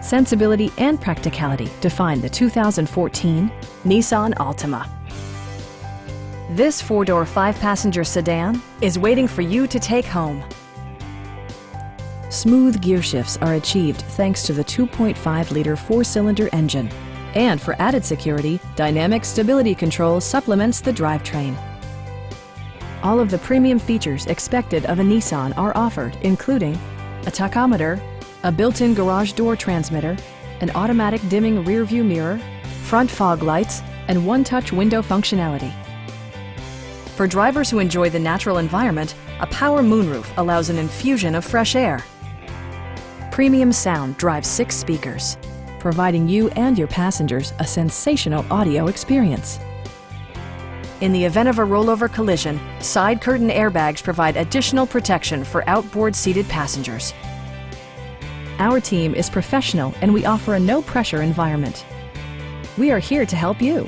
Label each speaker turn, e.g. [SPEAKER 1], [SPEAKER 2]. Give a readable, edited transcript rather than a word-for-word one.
[SPEAKER 1] sensibility, and practicality define the 2014 Nissan Altima. This four-door, five-passenger sedan is waiting for you to take home. Smooth gear shifts are achieved thanks to the 2.5-liter four-cylinder engine. And for added security, dynamic stability control supplements the drivetrain. All of the premium features expected of a Nissan are offered, including a tachometer, a built-in garage door transmitter, an automatic dimming rear-view mirror, front fog lights, and one-touch window functionality. For drivers who enjoy the natural environment, a power moonroof allows an infusion of fresh air. Premium sound drives 6 speakers, providing you and your passengers a sensational audio experience. In the event of a rollover collision, side curtain airbags provide additional protection for outboard seated passengers. Our team is professional and we offer a no-pressure environment. We are here to help you.